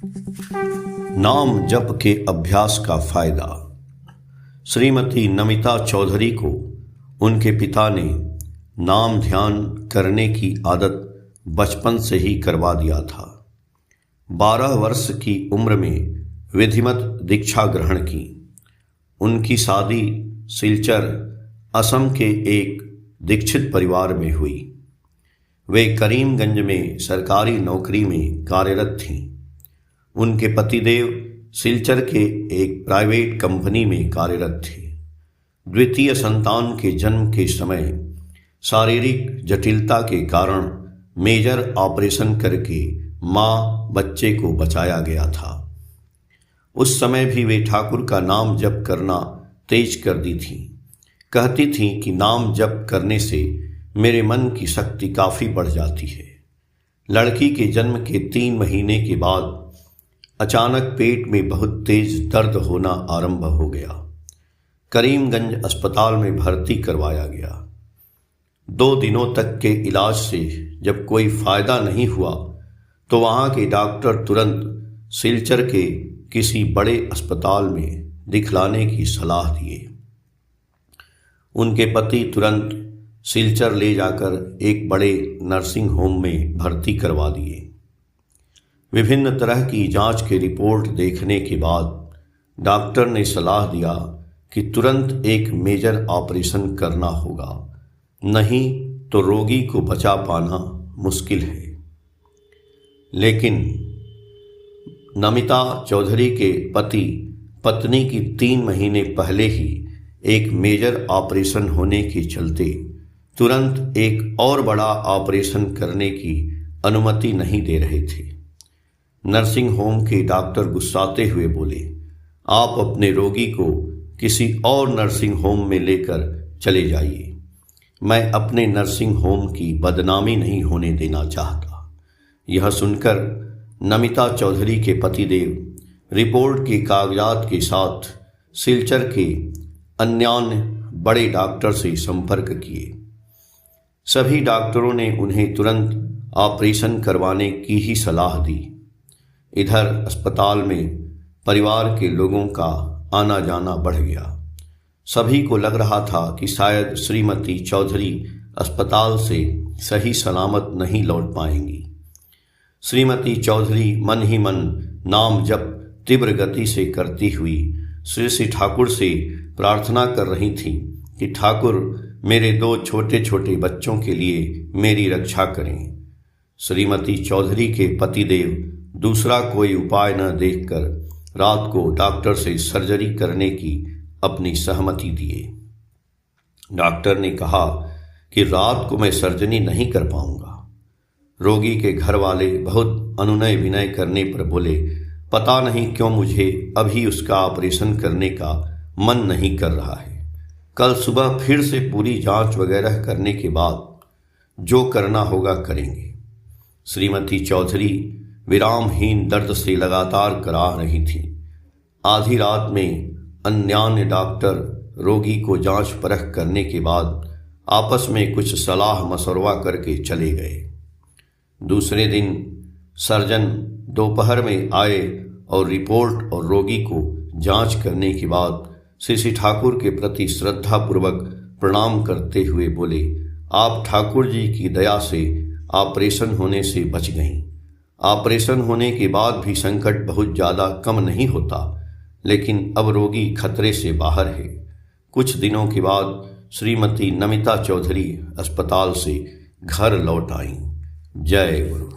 नाम जप के अभ्यास का फायदा। श्रीमती नमिता चौधरी को उनके पिता ने नाम ध्यान करने की आदत बचपन से ही करवा दिया था। 12 वर्ष की उम्र में विधिवत दीक्षा ग्रहण की। उनकी शादी सिलचर असम के एक दीक्षित परिवार में हुई। वे करीमगंज में सरकारी नौकरी में कार्यरत थीं। उनके पतिदेव सिलचर के एक प्राइवेट कंपनी में कार्यरत थे। द्वितीय संतान के जन्म के समय शारीरिक जटिलता के कारण मेजर ऑपरेशन करके मां बच्चे को बचाया गया था। उस समय भी वे ठाकुर का नाम जप करना तेज कर दी थी। कहती थीं कि नाम जप करने से मेरे मन की शक्ति काफ़ी बढ़ जाती है। लड़की के जन्म के 3 महीने के बाद अचानक पेट में बहुत तेज दर्द होना आरंभ हो गया। करीमगंज अस्पताल में भर्ती करवाया गया। 2 दिनों तक के इलाज से जब कोई फायदा नहीं हुआ तो वहाँ के डॉक्टर तुरंत सिलचर के किसी बड़े अस्पताल में दिखलाने की सलाह दिए। उनके पति तुरंत सिलचर ले जाकर एक बड़े नर्सिंग होम में भर्ती करवा दिए। विभिन्न तरह की जांच के रिपोर्ट देखने के बाद डॉक्टर ने सलाह दिया कि तुरंत एक मेजर ऑपरेशन करना होगा, नहीं तो रोगी को बचा पाना मुश्किल है। लेकिन नमिता चौधरी के पति पत्नी की 3 महीने पहले ही एक मेजर ऑपरेशन होने के चलते तुरंत एक और बड़ा ऑपरेशन करने की अनुमति नहीं दे रहे थे। नर्सिंग होम के डॉक्टर गुस्साते हुए बोले, आप अपने रोगी को किसी और नर्सिंग होम में लेकर चले जाइए। मैं अपने नर्सिंग होम की बदनामी नहीं होने देना चाहता। यह सुनकर नमिता चौधरी के पतिदेव रिपोर्ट के कागजात के साथ सिलचर के अन्य बड़े डॉक्टर से संपर्क किए। सभी डॉक्टरों ने उन्हें तुरंत ऑपरेशन करवाने की ही सलाह दी। इधर अस्पताल में परिवार के लोगों का आना जाना बढ़ गया। सभी को लग रहा था कि शायद श्रीमती चौधरी अस्पताल से सही सलामत नहीं लौट पाएंगी। श्रीमती चौधरी मन ही मन नाम जप तीव्र गति से करती हुई श्री ठाकुर से प्रार्थना कर रही थी कि ठाकुर मेरे 2 छोटे छोटे बच्चों के लिए मेरी रक्षा करें। श्रीमती चौधरी के पतिदेव दूसरा कोई उपाय न देखकर रात को डॉक्टर से सर्जरी करने की अपनी सहमति दिए। डॉक्टर ने कहा कि रात को मैं सर्जरी नहीं कर पाऊंगा। रोगी के घर वाले बहुत अनुनय विनय करने पर बोले, पता नहीं क्यों मुझे अभी उसका ऑपरेशन करने का मन नहीं कर रहा है। कल सुबह फिर से पूरी जांच वगैरह करने के बाद जो करना होगा करेंगे। श्रीमती चौधरी विरामहीन दर्द से लगातार करा रही थी। आधी रात में अन्य डॉक्टर रोगी को जांच परख करने के बाद आपस में कुछ सलाह मशवरा करके चले गए। दूसरे दिन सर्जन दोपहर में आए और रिपोर्ट और रोगी को जांच करने के बाद श्री ठाकुर के प्रति श्रद्धापूर्वक प्रणाम करते हुए बोले, आप ठाकुर जी की दया से ऑपरेशन होने से बच गईं। ऑपरेशन होने के बाद भी संकट बहुत ज़्यादा कम नहीं होता, लेकिन अब रोगी खतरे से बाहर है। कुछ दिनों के बाद श्रीमती नमिता चौधरी अस्पताल से घर लौट आईं। जय गुरु।